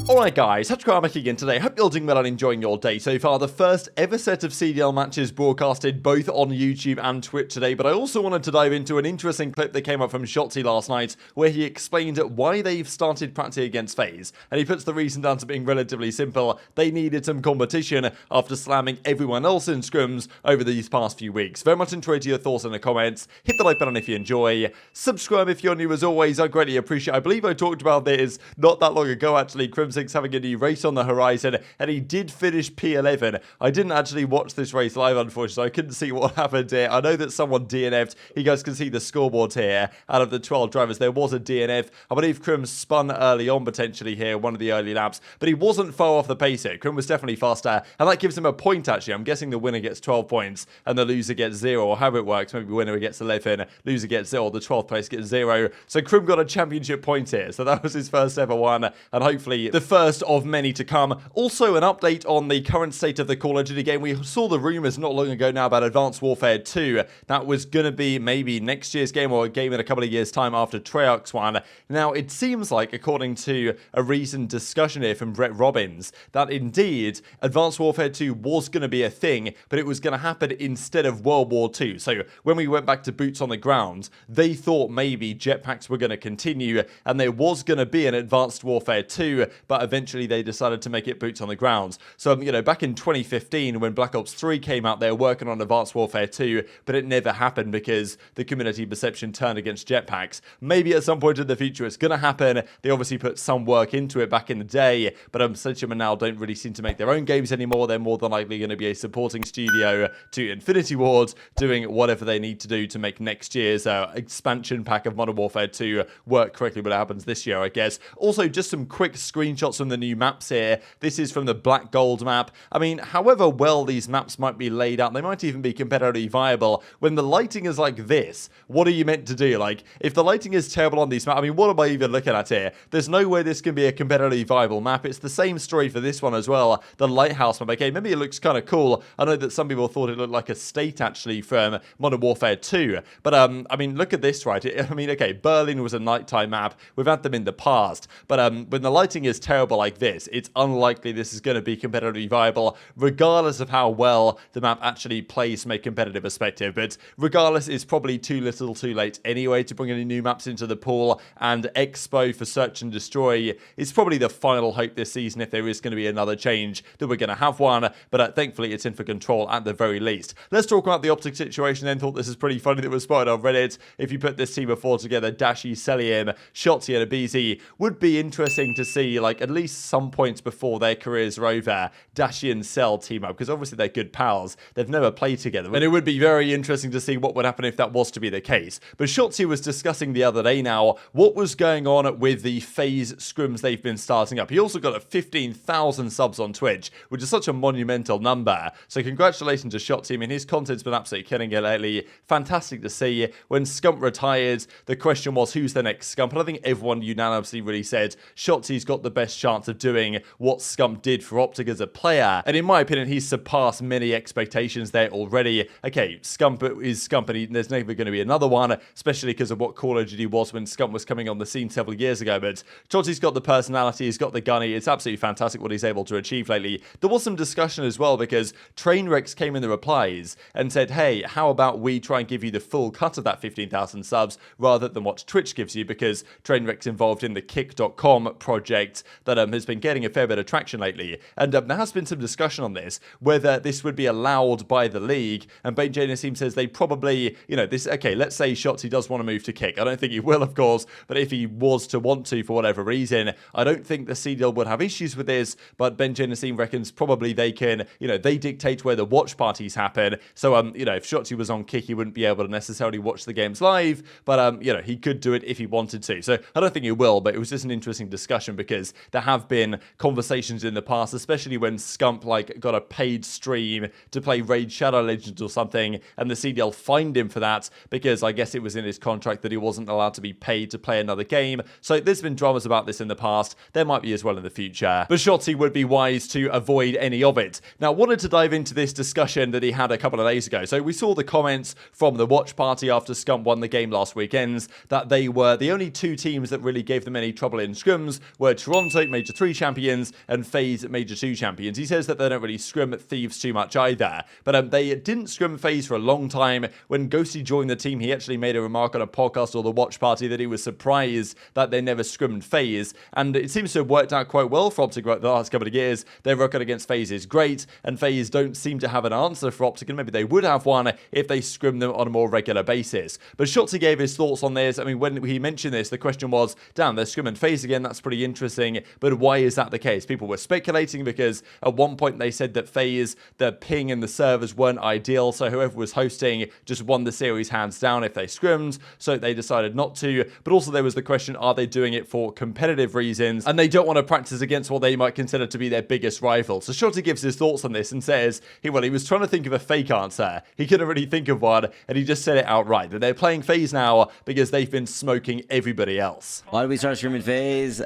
Alright guys, TacticalRab again today. Hope you're doing well and enjoying your day so far. The first ever set of CDL matches broadcasted both on YouTube and Twitch today, but I also wanted to dive into an interesting clip that came up from Shotzzy last night where he explained why they've started practicing against FaZe, and he puts the reason down to being relatively simple. They needed some competition after slamming everyone else in scrims over these past few weeks. Very much enjoyed your thoughts in the comments. Hit the like button if you enjoy. Subscribe if you're new as always. I greatly appreciate it. I believe I talked about this not that long ago actually. Crimson's having a new race on the horizon, and he did finish P11. I didn't actually watch this race live, unfortunately, so I couldn't see what happened here. I know that someone DNF'd. You guys can see the scoreboard here. Out of the 12 drivers, there was a DNF. I believe Crim spun early on, potentially here, one of the early laps, but he wasn't far off the pace here. Crim was definitely faster, and that gives him a point, actually. I'm guessing the winner gets 12 points, and the loser gets 0, or how it works. Maybe the winner gets 11, loser gets 0, or the 12th place gets 0. So Crim got a championship point here, so that was his first ever one, and hopefully the first of many to come. Also, an update on the current state of the Call of Duty game. We saw the rumors not long ago now about Advanced Warfare 2. That was going to be maybe next year's game or a game in a couple of years' time after Treyarch's one. Now, it seems like, according to a recent discussion here from Brett Robbins, that indeed Advanced Warfare 2 was going to be a thing, but it was going to happen instead of World War 2. So, when we went back to boots on the ground, they thought maybe jetpacks were going to continue, and there was going to be an Advanced Warfare 2, but eventually they decided to make it boots on the ground. So, you know, back in 2015 when Black Ops 3 came out, they were working on Advanced Warfare 2, but it never happened because the community perception turned against jetpacks. Maybe at some point in the future it's going to happen. They obviously put some work into it back in the day, but Cellium now don't really seem to make their own games anymore. They're more than likely going to be a supporting studio to Infinity Ward, doing whatever they need to do to make next year's expansion pack of Modern Warfare 2 work correctly when it happens this year, I guess. Also, just some quick screenshots from the new maps here. This is from the Black Gold map. I mean, however well these maps might be laid out, they might even be competitively viable. When the lighting is like this, what are you meant to do? Like, if the lighting is terrible on these maps, I mean, what am I even looking at here? There's no way this can be a competitively viable map. It's the same story for this one as well. The Lighthouse map. Okay, maybe it looks kind of cool. I know that some people thought it looked like a state, actually, from Modern Warfare 2. But, I mean, look at this, right? I mean, okay, Berlin was a nighttime map. We've had them in the past. But when the lighting is terrible like this, it's unlikely this is going to be competitively viable, regardless of how well the map actually plays from a competitive perspective. But regardless, it's probably too little too late anyway to bring any new maps into the pool, and Expo for Search and Destroy is probably the final hope this season if there is going to be another change, that we're going to have one, but thankfully it's in for Control at the very least. Let's talk about the OpTic situation then. Thought this is pretty funny that was spotted on Reddit. If you put this team of 4 together, Dashy, Cellium, Shotzzy and aBeZy, would be interesting to see, like, at least some points before their careers are over, Dashy and Cell team up, because obviously they're good pals. They've never played together, and it would be very interesting to see what would happen if that was to be the case. But Shotzzy was discussing the other day now what was going on with the FaZe scrims they've been starting up. He also got 15,000 subs on Twitch, which is such a monumental number. So congratulations to Shotzzy. I mean, his content's been absolutely killing it lately. Fantastic to see. When Scump retired, the question was, who's the next Scump? And I think everyone unanimously really said Shotzzy's got the best chance of doing what Scump did for OpTic as a player. And in my opinion, he's surpassed many expectations there already. Okay, Scump is Scump, and there's never going to be another one, especially because of what Call of Duty was when Scump was coming on the scene several years ago. But Shotzzy's got the personality, he's got the gunny. It's absolutely fantastic what he's able to achieve lately. There was some discussion as well, because Trainwrecks came in the replies and said, hey, how about we try and give you the full cut of that 15,000 subs rather than what Twitch gives you, because Trainwreck's involved in the Kick.com project that has been getting a fair bit of traction lately. And there has been some discussion on this, whether this would be allowed by the league. And JoeDeceives says they probably, you know, this, okay, let's say Shotzzy does want to move to Kick. I don't think he will, of course, but if he was to want to for whatever reason, I don't think the CDL would have issues with this, but JoeDeceives reckons probably they can, you know, they dictate where the watch parties happen. So, you know, if Shotzzy was on Kick, he wouldn't be able to necessarily watch the games live, but, you know, he could do it if he wanted to. So I don't think he will, but it was just an interesting discussion, because there have been conversations in the past, especially when Scump, like, got a paid stream to play Raid Shadow Legends or something, and the CDL fined him for that, because I guess it was in his contract that he wasn't allowed to be paid to play another game. So there's been dramas about this in the past. There might be as well in the future. But Shotzzy would be wise to avoid any of it. Now, I wanted to dive into this discussion that he had a couple of days ago. So we saw the comments from the watch party after Scump won the game last weekend, that they were the only two teams that really gave them any trouble in scrims were Toronto Toronto Major 3 champions and FaZe Major 2 champions. He says that they don't really scrim Thieves too much either, but they didn't scrim FaZe for a long time. When Ghosty joined the team, he actually made a remark on a podcast or the watch party that he was surprised that they never scrimmed FaZe, and it seems to have worked out quite well for OpTic the last couple of years. Their record against FaZe is great, and FaZe don't seem to have an answer for OpTic, and maybe they would have one if they scrim them on a more regular basis. But Shotzzy gave his thoughts on this. I mean, when he mentioned this, the question was, damn, they're scrimming FaZe again, that's pretty interesting, but why is that the case? People were speculating because at one point they said that FaZe, the ping and the servers weren't ideal, so whoever was hosting just won the series hands down if they scrimmed, so they decided not to. But also there was the question, are they doing it for competitive reasons, and they don't want to practice against what they might consider to be their biggest rival. So Shotzzy gives his thoughts on this and says, he was trying to think of a fake answer. He couldn't really think of one, and he just said it outright, that they're playing FaZe now because they've been smoking everybody else. Why did we start scrimming FaZe?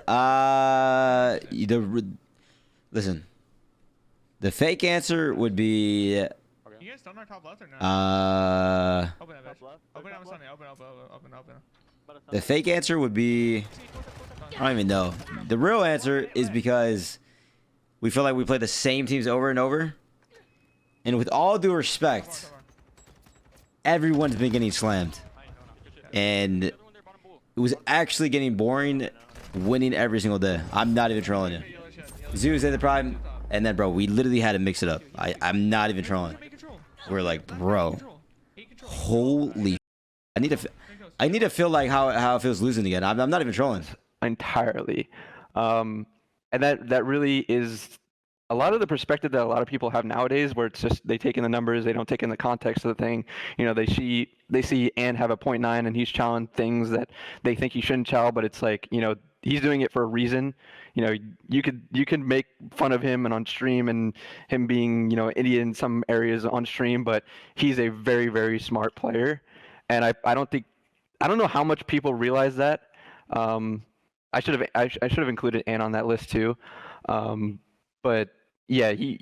Listen, the fake answer would be... You guys don't know top left or not? Open it, open. The fake answer would be... I don't even know. The real answer is because we feel like we play the same teams over and over. And with all due respect, everyone's been getting slammed. And it was actually getting boring winning every single day. I'm not even trolling you. Zeus at the prime, and then, bro, we literally had to mix it up. I'm not even trolling. We're like, bro, holy, I need to feel like how it feels losing again. I'm not even trolling. Entirely. And that really is a lot of the perspective that a lot of people have nowadays, where it's just they take in the numbers, they don't take in the context of the thing. You know, they see and have a 0.9 and he's challenging things that they think he shouldn't chow, but it's like, you know, he's doing it for a reason. You know, you can make fun of him and on stream and him being, you know, idiot in some areas on stream, but he's a very, very smart player. And I don't know how much people realize that. I should have included Ann on that list too. But yeah, the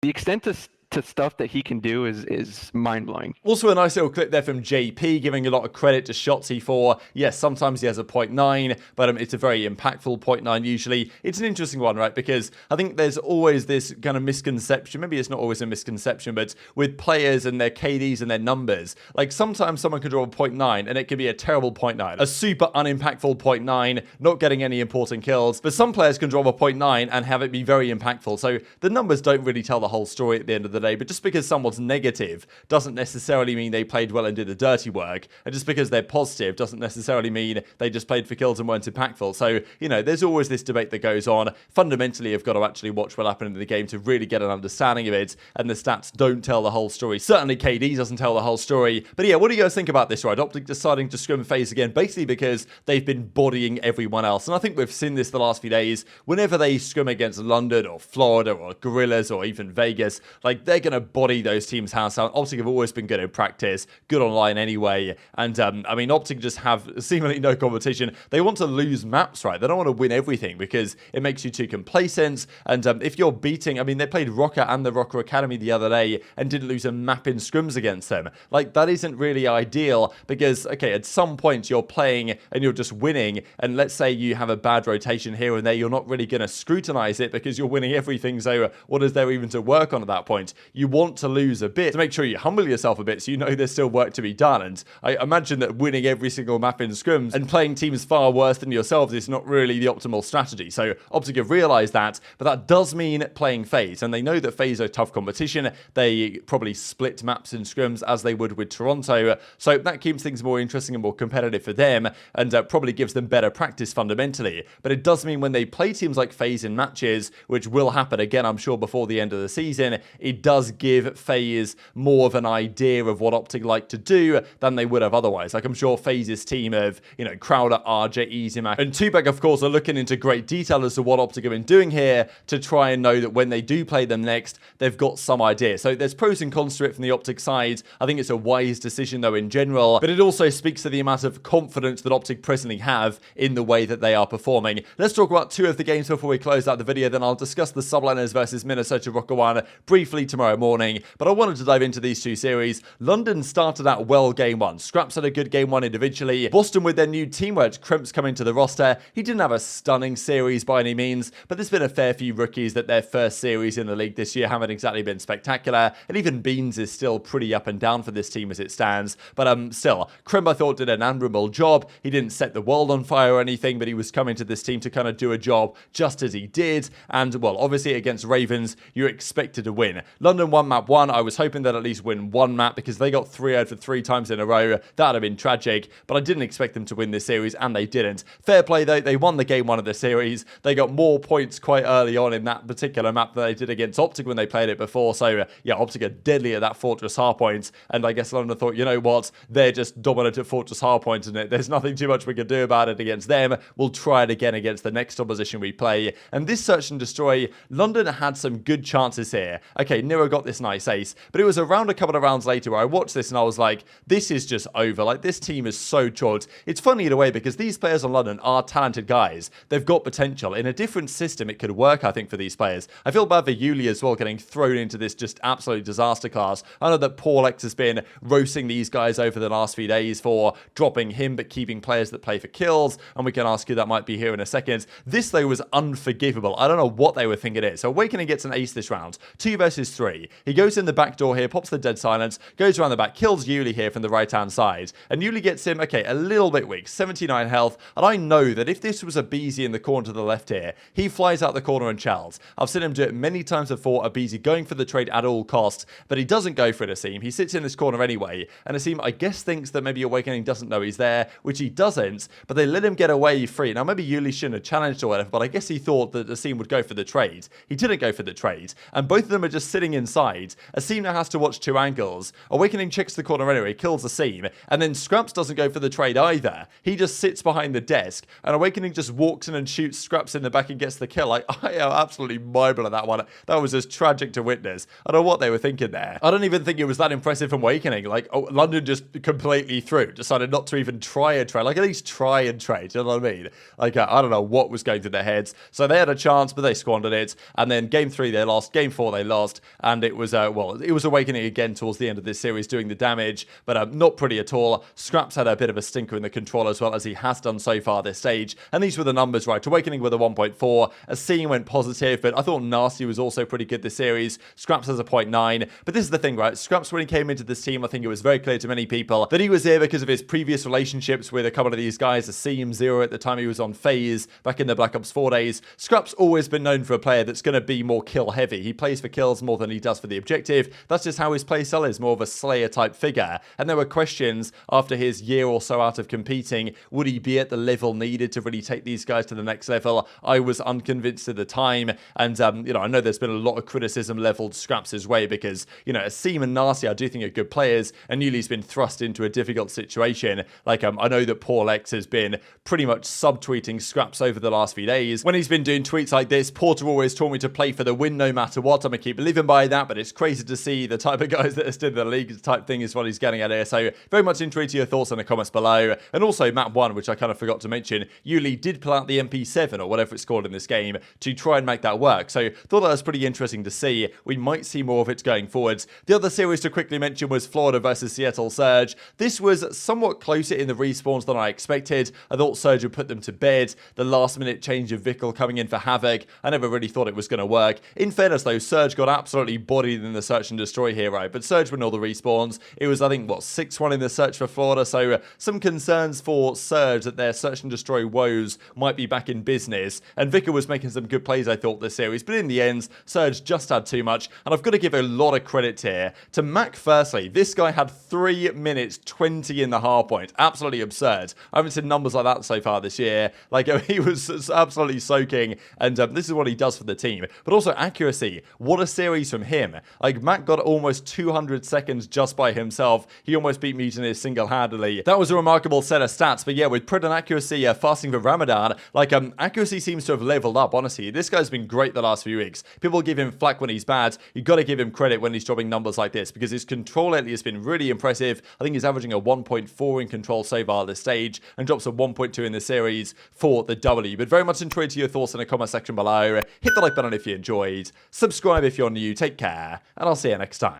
extent to stuff that he can do is mind-blowing. Also a nice little clip there from JP giving a lot of credit to Shotzzy for, yes, sometimes he has a 0.9, but it's a very impactful 0.9 usually. It's an interesting one, right? Because I think there's always this kind of misconception, maybe it's not always a misconception, but with players and their KDs and their numbers, like sometimes someone can draw a 0.9 and it can be a terrible 0.9, a super unimpactful 0.9, not getting any important kills, but some players can draw a 0.9 and have it be very impactful. So the numbers don't really tell the whole story at the end of the day, but just because someone's negative doesn't necessarily mean they played well and did the dirty work, and just because they're positive doesn't necessarily mean they just played for kills and weren't impactful. So, you know, there's always this debate that goes on. Fundamentally, you've got to actually watch what happened in the game to really get an understanding of it, and the stats don't tell the whole story. Certainly KD doesn't tell the whole story. But yeah, what do you guys think about this, right? OpTic deciding to scrim FaZe again, basically because they've been bodying everyone else. And I think we've seen this the last few days. Whenever they scrim against London or Florida or Guerrillas or even Vegas, like, they're going to body those teams hands down. OpTic have always been good in practice, good online anyway, and I mean, OpTic just have seemingly no competition. They want to lose maps, right? They don't want to win everything because it makes you too complacent, and if you're beating, I mean, they played Rokkr and the Rokkr Academy the other day and didn't lose a map in scrims against them. Like, that isn't really ideal because, okay, at some point you're playing and you're just winning, and let's say you have a bad rotation here and there, you're not really going to scrutinize it because you're winning everything, so what is there even to work on at that point? You want to lose a bit to make sure you humble yourself a bit so you know there's still work to be done. And I imagine that winning every single map in scrims and playing teams far worse than yourselves is not really the optimal strategy. So OpTic have realized that, but that does mean playing FaZe, and they know that FaZe are tough competition. They probably split maps in scrims as they would with Toronto, so that keeps things more interesting and more competitive for them, and probably gives them better practice fundamentally. But it does mean when they play teams like FaZe in matches, which will happen again, I'm sure, before the end of the season, it does give FaZe more of an idea of what OpTic like to do than they would have otherwise. Like, I'm sure FaZe's team of, you know, Crowder, RJ, easyMack, and Tupac, of course, are looking into great detail as to what OpTic have been doing here to try and know that when they do play them next, they've got some idea. So there's pros and cons to it from the OpTic side. I think it's a wise decision, though, in general, but it also speaks to the amount of confidence that OpTic presently have in the way that they are performing. Let's talk about two of the games before we close out the video, then I'll discuss the Subliners versus Minnesota Rokkr one briefly tomorrow morning. But I wanted to dive into these two series. London started out well game one. Scraps had a good game one individually. Boston with their new team where Crimp's coming to the roster. He didn't have a stunning series by any means, but there's been a fair few rookies that their first series in the league this year haven't exactly been spectacular. And even Beans is still pretty up and down for this team as it stands. But still, Crimp I thought did an admirable job. He didn't set the world on fire or anything, but he was coming to this team to kind of do a job just as he did. And, well, obviously against Ravens, you're expected to win. London won map 1. I was hoping they'd at least win one map because they got 3-0 for 3 times in a row. That would have been tragic, but I didn't expect them to win this series, and they didn't. Fair play, though. They won the game 1 of the series. They got more points quite early on in that particular map than they did against OpTic when they played it before. So, yeah, OpTic are deadly at that Fortress hardpoint, and I guess London thought, you know what, they're just dominant at Fortress hardpoint, and there's nothing too much we can do about it against them. We'll try it again against the next opposition we play. And this search and destroy, London had some good chances here. Okay, Nero got this nice ace, but it was around a couple of rounds later where I watched this and I was like, this is just over. Like, this team is so choked. It's funny in a way because these players on London are talented guys. They've got potential. In a different system, it could work, I think, for these players. I feel bad for aBeZy as well, getting thrown into this just absolute disaster class. I know that CleanX has been roasting these guys over the last few days for dropping him but keeping players that play for kills, and we can ask who that might be here in a second. This, though, was unforgivable. I don't know what they were thinking it is. So Awakening gets an ace this round. 2 versus 3. He goes in the back door here, pops the dead silence, goes around the back, kills aBeZy here from the right-hand side. And aBeZy gets him, okay, a little bit weak, 79 health. And I know that if this was aBeZy in the corner to the left here, he flies out the corner and challs. I've seen him do it many times before, aBeZy going for the trade at all costs, but he doesn't go for it, Asim. He sits in this corner anyway, and Asim, I guess, thinks that maybe Awakening doesn't know he's there, which he doesn't, but they let him get away free. Now, maybe aBeZy shouldn't have challenged or whatever, but I guess he thought that Asim would go for the trade. He didn't go for the trade, and both of them are just sitting inside. Asim now has to watch 2 angles. Awakening checks the corner anyway, kills Asim, and then Scraps doesn't go for the trade either. He just sits behind the desk, and Awakening just walks in and shoots Scraps in the back and gets the kill. Like, I am absolutely mindful of that one. That was just tragic to witness. I don't know what they were thinking there. I don't even think it was that impressive from Awakening. Like, London just completely threw, decided not to even try and trade. Like, at least try and trade, you know what I mean? Like, I don't know what was going through their heads. So they had a chance, but they squandered it. And then game 3 they lost, game 4 they lost, and it was, well, it was Awakening again towards the end of this series doing the damage, but not pretty at all. Scraps had a bit of a stinker in the control as well, as he has done so far this stage. And these were the numbers, right? Awakening with a 1.4, Asim went positive, but I thought Nasty was also pretty good this series. Scraps has a 0.9, but this is the thing, right? Scraps, when he came into this team, I think it was very clear to many people that he was here because of his previous relationships with a couple of these guys, Asim, Zero at the time he was on FaZe, back in the Black Ops 4 days. Scraps always been known for a player that's going to be more kill heavy. He plays for kills more than he does for the objective. That's just how his play style is, more of a Slayer type figure. And there were questions after his year or so out of competing, would he be at the level needed to really take these guys to the next level? I was unconvinced at the time, and you know, I know there's been a lot of criticism leveled Scraps' way because, you know, Asim and Nasty I do think are good players, and aBeZy's been thrust into a difficult situation. Like, I know that CleanX has been pretty much subtweeting Scraps over the last few days. When he's been doing tweets like this, Porter always told me to play for the win no matter what. I'm gonna keep living by that, but it's crazy to see the type of guys that are still in the league type thing is what he's getting at here. So very much intrigued to your thoughts in the comments below. And also map 1, which I kind of forgot to mention, aBeZy did pull out the MP7 or whatever it's called in this game to try and make that work. So thought that was pretty interesting to see. We might see more of it going forwards. The other series to quickly mention was Florida versus Seattle Surge. This was somewhat closer in the respawns than I expected. I thought Surge would put them to bed. The last minute change of Vickle coming in for Havoc, I never really thought it was going to work. In fairness though, Surge got absolutely bodied in the search and destroy here, right? But Surge won all the respawns. It was, I think, what, 6-1 in the search for Florida. So some concerns for Surge that their search and destroy woes might be back in business. And Vickle was making some good plays, I thought, this series. But in the end, Surge just had too much. And I've got to give a lot of credit here to Mack firstly. This guy had 3 minutes 20 in the hard point. Absolutely absurd. I haven't seen numbers like that so far this year. Like, he was absolutely soaking. And this is what he does for the team. But also accuracy. What a series from him. Like, Mack got almost 200 seconds just by himself. He almost beat Mutineers single-handedly. That was a remarkable set of stats. But yeah, with Prid and accuracy fasting for Ramadan, like, accuracy seems to have leveled up, honestly. This guy's been great the last few weeks. People give him flack when he's bad. You got to give him credit when he's dropping numbers like this because his control lately has been really impressive. I think he's averaging a 1.4 in control so far this stage and drops a 1.2 in the series for the W. But very much intrigued to your thoughts in the comment section below. Hit the like button if you enjoyed. Subscribe if you're new. Take take care, and I'll see you next time.